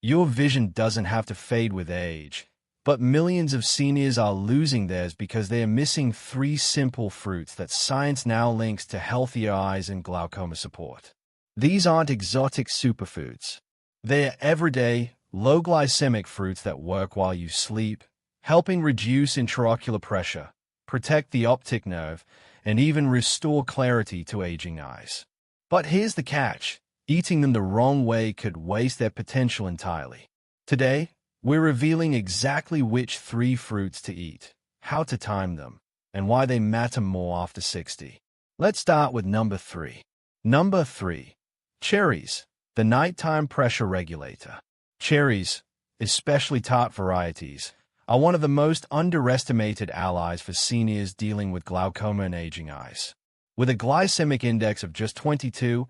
Your vision doesn't have to fade with age, but millions of seniors are losing theirs because they are missing three simple fruits that science now links to healthier eyes and glaucoma support. These aren't exotic superfoods. They are everyday, low-glycemic fruits that work while you sleep, helping reduce intraocular pressure, protect the optic nerve, and even restore clarity to aging eyes. But here's the catch. Eating them the wrong way could waste their potential entirely. Today, we're revealing exactly which three fruits to eat, how to time them, and why they matter more after 60. Let's start with number 3. Number 3. Cherries, the nighttime pressure regulator. Cherries, especially tart varieties, are one of the most underestimated allies for seniors dealing with glaucoma and aging eyes. With a glycemic index of just 22,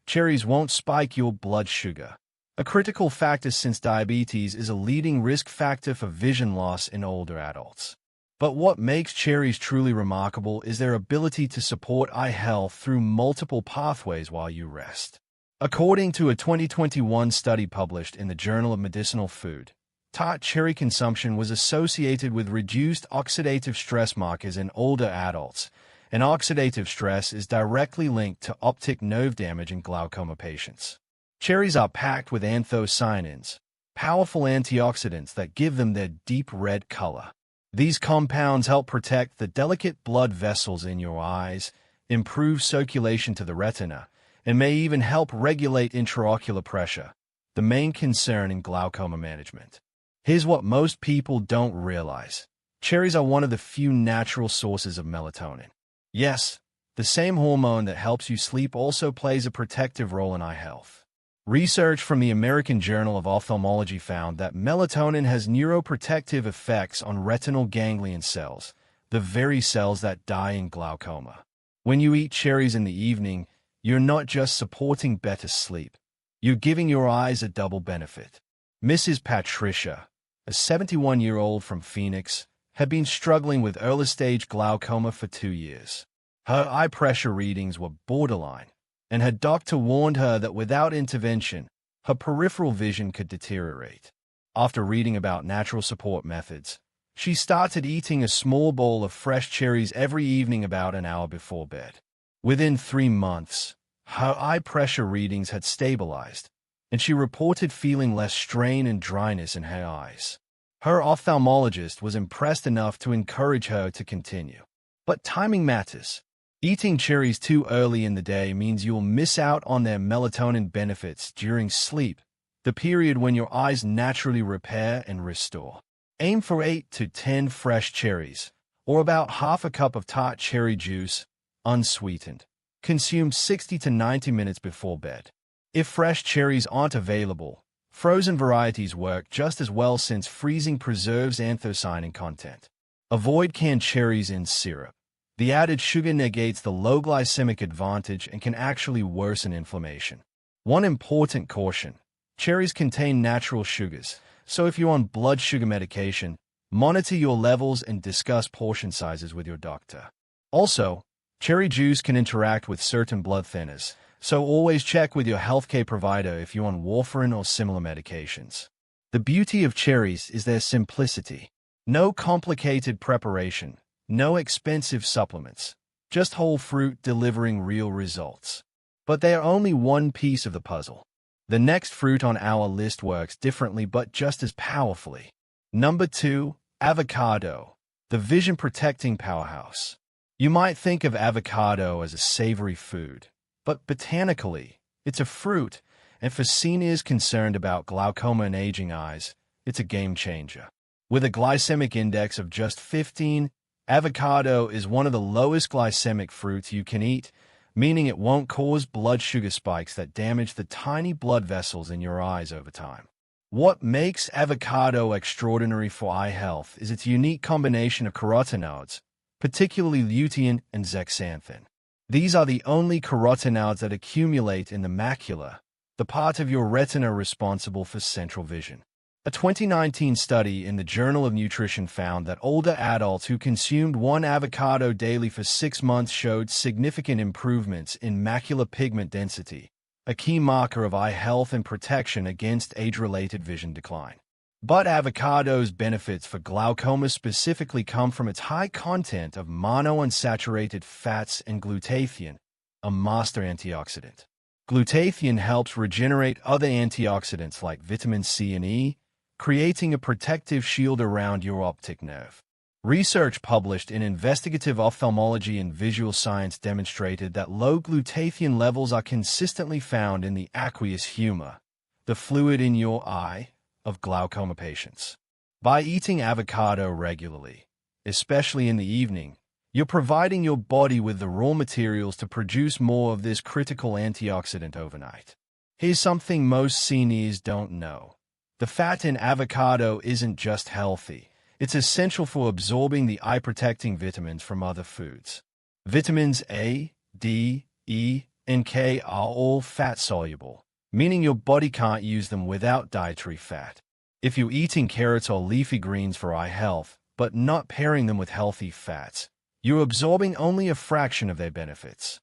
cherries won't spike your blood sugar, a critical factor since diabetes is a leading risk factor for vision loss in older adults. But what makes cherries truly remarkable is their ability to support eye health through multiple pathways while you rest. According to a 2021 study published in the Journal of Medicinal Food, tart cherry consumption was associated with reduced oxidative stress markers in older adults, and oxidative stress is directly linked to optic nerve damage in glaucoma patients. Cherries are packed with anthocyanins, powerful antioxidants that give them their deep red color. These compounds help protect the delicate blood vessels in your eyes, improve circulation to the retina, and may even help regulate intraocular pressure, the main concern in glaucoma management. Here's what most people don't realize. Cherries are one of the few natural sources of melatonin. Yes, the same hormone that helps you sleep also plays a protective role in eye health. Research from the American Journal of Ophthalmology found that melatonin has neuroprotective effects on retinal ganglion cells, the very cells that die in glaucoma. When you eat cherries in the evening, you're not just supporting better sleep. You're giving your eyes a double benefit. Mrs. Patricia, a 71-year-old from Phoenix, had been struggling with early-stage glaucoma for 2 years. Her eye pressure readings were borderline, and her doctor warned her that without intervention, her peripheral vision could deteriorate. After reading about natural support methods, she started eating a small bowl of fresh cherries every evening about an hour before bed. Within 3 months, her eye pressure readings had stabilized, and she reported feeling less strain and dryness in her eyes. Her ophthalmologist was impressed enough to encourage her to continue. But timing matters. Eating cherries too early in the day means you'll miss out on their melatonin benefits during sleep, the period when your eyes naturally repair and restore. Aim for 8 to 10 fresh cherries, or about half a cup of tart cherry juice, unsweetened. Consume 60 to 90 minutes before bed. If fresh cherries aren't available, frozen varieties work just as well since freezing preserves anthocyanin content. Avoid canned cherries in syrup. The added sugar negates the low glycemic advantage and can actually worsen inflammation. One important caution: cherries contain natural sugars, so if you're on blood sugar medication, monitor your levels and discuss portion sizes with your doctor. Also, cherry juice can interact with certain blood thinners, so always check with your healthcare provider if you're on warfarin or similar medications. The beauty of cherries is their simplicity. No complicated preparation, no expensive supplements, just whole fruit delivering real results. But they are only one piece of the puzzle. The next fruit on our list works differently but just as powerfully. Number 2, avocado, the vision-protecting powerhouse. You might think of avocado as a savory food, but botanically, it's a fruit, and for seniors concerned about glaucoma and aging eyes, it's a game changer. With a glycemic index of just 15, avocado is one of the lowest glycemic fruits you can eat, meaning it won't cause blood sugar spikes that damage the tiny blood vessels in your eyes over time. What makes avocado extraordinary for eye health is its unique combination of carotenoids, particularly lutein and zeaxanthin. These are the only carotenoids that accumulate in the macula, the part of your retina responsible for central vision. A 2019 study in the Journal of Nutrition found that older adults who consumed one avocado daily for 6 months showed significant improvements in macular pigment density, a key marker of eye health and protection against age-related vision decline. But avocado's benefits for glaucoma specifically come from its high content of monounsaturated fats and glutathione, a master antioxidant. Glutathione helps regenerate other antioxidants like vitamin C and E, creating a protective shield around your optic nerve. Research published in Investigative Ophthalmology and Visual Science demonstrated that low glutathione levels are consistently found in the aqueous humor, the fluid in your eye, of glaucoma patients. By eating avocado regularly, especially in the evening, you're providing your body with the raw materials to produce more of this critical antioxidant overnight. Here's something most seniors don't know. The fat in avocado isn't just healthy. It's essential for absorbing the eye-protecting vitamins from other foods. Vitamins A, D, E, and K are all fat-soluble, meaning your body can't use them without dietary fat. If you're eating carrots or leafy greens for eye health, but not pairing them with healthy fats, you're absorbing only a fraction of their benefits.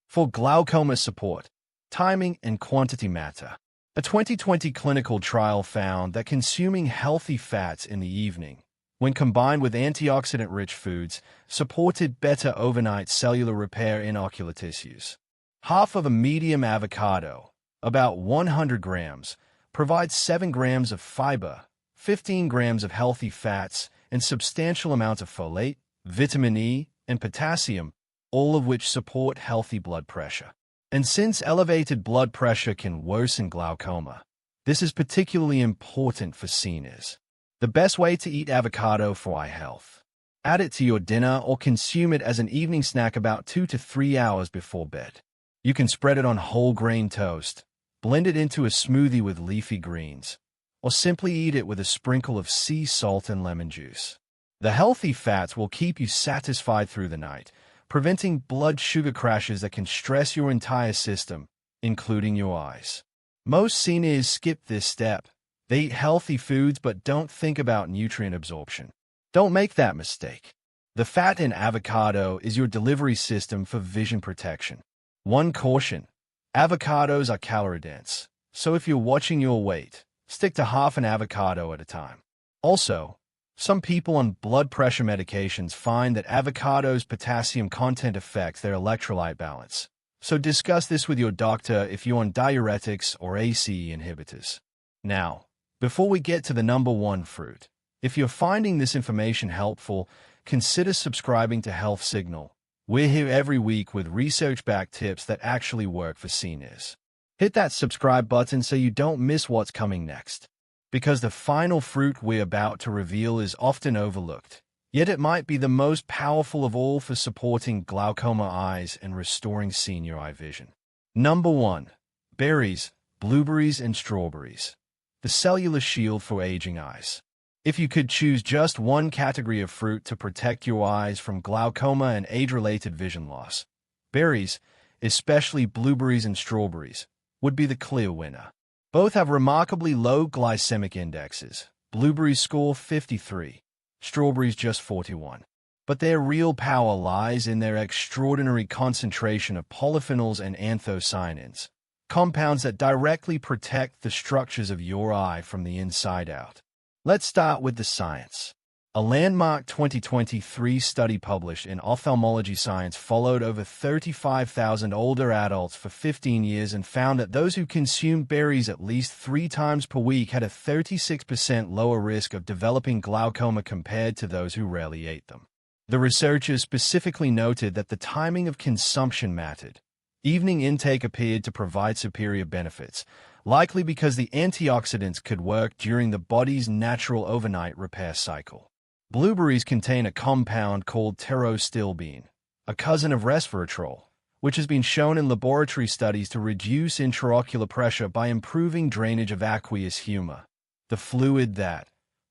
For glaucoma support, timing and quantity matter. A 2020 clinical trial found that consuming healthy fats in the evening, when combined with antioxidant-rich foods, supported better overnight cellular repair in ocular tissues. Half of a medium avocado, about 100 grams, provides 7 grams of fiber, 15 grams of healthy fats, and substantial amounts of folate, vitamin E, and potassium, all of which support healthy blood pressure. And since elevated blood pressure can worsen glaucoma, this is particularly important for seniors. The best way to eat avocado for eye health. Add it to your dinner or consume it as an evening snack about 2 to 3 hours before bed. You can spread it on whole grain toast, blend it into a smoothie with leafy greens, or simply eat it with a sprinkle of sea salt and lemon juice. The healthy fats will keep you satisfied through the night, preventing blood sugar crashes that can stress your entire system, including your eyes. Most seniors skip this step. They eat healthy foods but don't think about nutrient absorption. Don't make that mistake. The fat in avocado is your delivery system for vision protection. One caution: avocados are calorie-dense, so if you're watching your weight, stick to half an avocado at a time. Also, some people on blood pressure medications find that avocado's potassium content affects their electrolyte balance, so discuss this with your doctor if you're on diuretics or ACE inhibitors. Now, before we get to the number one fruit, if you're finding this information helpful, consider subscribing to Health Signal. We're here every week with research-backed tips that actually work for seniors. Hit that subscribe button so you don't miss what's coming next. Because the final fruit we're about to reveal is often overlooked, yet it might be the most powerful of all for supporting glaucoma eyes and restoring senior eye vision. Number 1. Berries, blueberries, and strawberries. The cellular shield for aging eyes. If you could choose just one category of fruit to protect your eyes from glaucoma and age-related vision loss, berries, especially blueberries and strawberries, would be the clear winner. Both have remarkably low glycemic indexes. Blueberries score 53, strawberries just 41. But their real power lies in their extraordinary concentration of polyphenols and anthocyanins, compounds that directly protect the structures of your eye from the inside out. Let's start with the science. A landmark 2023 study published in Ophthalmology Science followed over 35,000 older adults for 15 years and found that those who consumed berries at least 3 times per week had a 36% lower risk of developing glaucoma compared to those who rarely ate them. The researchers specifically noted that the timing of consumption mattered. Evening intake appeared to provide superior benefits, likely because the antioxidants could work during the body's natural overnight repair cycle. Blueberries contain a compound called pterostilbene, a cousin of resveratrol, which has been shown in laboratory studies to reduce intraocular pressure by improving drainage of aqueous humor, the fluid that,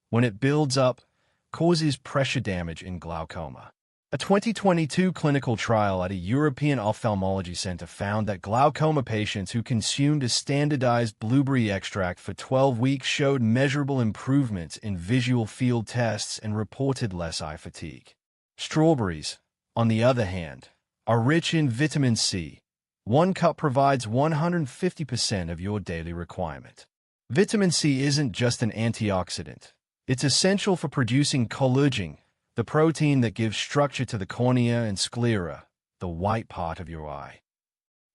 when it builds up, causes pressure damage in glaucoma. A 2022 clinical trial at a European ophthalmology center found that glaucoma patients who consumed a standardized blueberry extract for 12 weeks showed measurable improvements in visual field tests and reported less eye fatigue. Strawberries, on the other hand, are rich in vitamin C, 1 cup provides 150% of your daily requirement. Vitamin C isn't just an antioxidant. It's essential for producing collagen, the protein that gives structure to the cornea and sclera, the white part of your eye.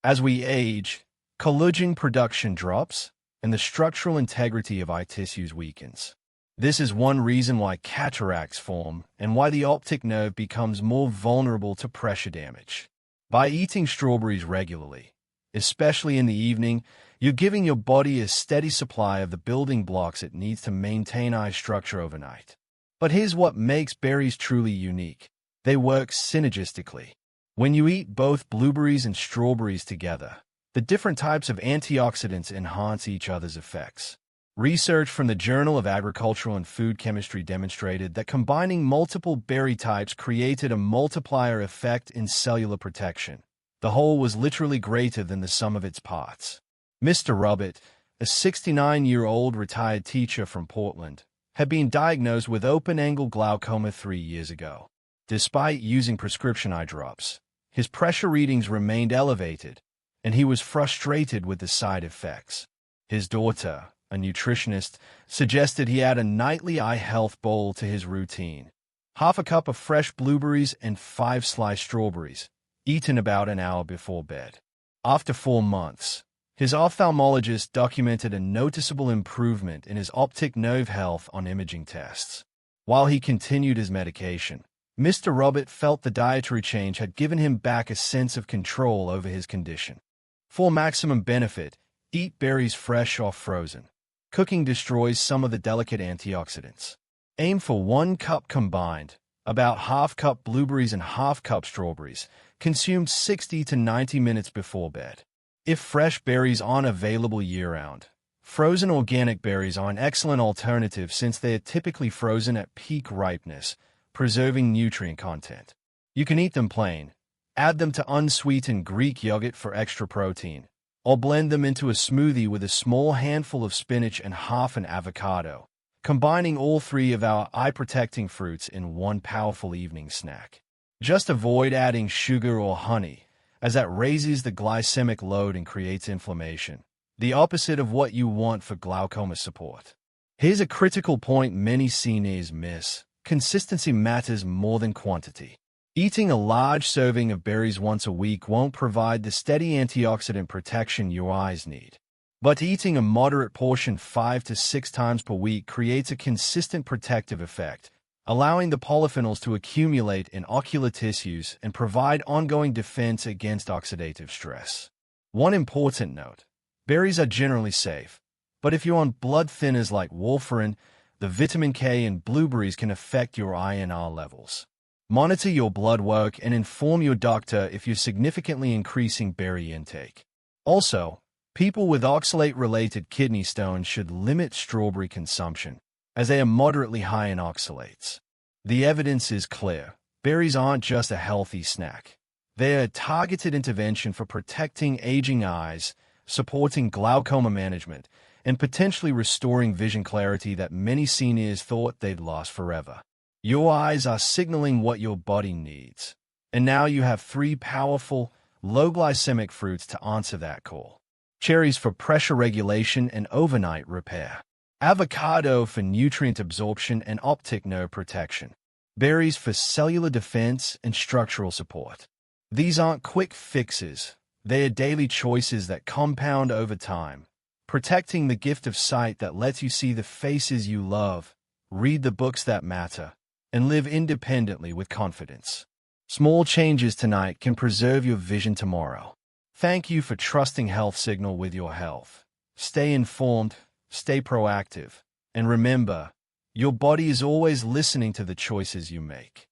As we age, collagen production drops, and the structural integrity of eye tissues weakens. This is one reason why cataracts form and why the optic nerve becomes more vulnerable to pressure damage. By eating strawberries regularly, especially in the evening, you're giving your body a steady supply of the building blocks it needs to maintain eye structure overnight. But here's what makes berries truly unique. They work synergistically. When you eat both blueberries and strawberries together, the different types of antioxidants enhance each other's effects. Research from the Journal of Agricultural and Food Chemistry demonstrated that combining multiple berry types created a multiplier effect in cellular protection. The whole was literally greater than the sum of its parts. Mr. Robert, a 69-year-old retired teacher from Portland, had been diagnosed with open-angle glaucoma 3 years ago. Despite using prescription eye drops, his pressure readings remained elevated, and he was frustrated with the side effects. His daughter, a nutritionist, suggested he add a nightly eye health bowl to his routine. 1/2 cup of fresh blueberries and 5 sliced strawberries, eaten about an hour before bed. After 4 months, his ophthalmologist documented a noticeable improvement in his optic nerve health on imaging tests. While he continued his medication, Mr. Robert felt the dietary change had given him back a sense of control over his condition. For maximum benefit, eat berries fresh or frozen. Cooking destroys some of the delicate antioxidants. Aim for 1 cup combined, about 1/2 cup blueberries and 1/2 cup strawberries, consumed 60 to 90 minutes before bed. If fresh berries aren't available year-round, frozen organic berries are an excellent alternative since they are typically frozen at peak ripeness, preserving nutrient content. You can eat them plain, add them to unsweetened Greek yogurt for extra protein, or blend them into a smoothie with a small handful of spinach and 1/2 an avocado, combining all 3 of our eye-protecting fruits in one powerful evening snack. Just avoid adding sugar or honey, as that raises the glycemic load and creates inflammation, the opposite of what you want for glaucoma support. Here's a critical point many seniors miss. Consistency matters more than quantity. Eating a large serving of berries once a week won't provide the steady antioxidant protection your eyes need. But eating a moderate portion 5 to 6 times per week creates a consistent protective effect, allowing the polyphenols to accumulate in ocular tissues and provide ongoing defense against oxidative stress. One important note: berries are generally safe, but if you're on blood thinners like warfarin, the vitamin K in blueberries can affect your INR levels. Monitor your blood work and inform your doctor if you're significantly increasing berry intake. Also, people with oxalate-related kidney stones should limit strawberry consumption, as they are moderately high in oxalates. The evidence is clear. Berries aren't just a healthy snack. They're a targeted intervention for protecting aging eyes, supporting glaucoma management, and potentially restoring vision clarity that many seniors thought they'd lost forever. Your eyes are signaling what your body needs. And now you have 3 powerful, low-glycemic fruits to answer that call. Cherries for pressure regulation and overnight repair. Avocado for nutrient absorption and optic nerve protection. Berries for cellular defense and structural support. These aren't quick fixes. They are daily choices that compound over time, protecting the gift of sight that lets you see the faces you love, read the books that matter, and live independently with confidence. Small changes tonight can preserve your vision tomorrow. Thank you for trusting Health Signal with your health. Stay informed, stay proactive, and remember, your body is always listening to the choices you make.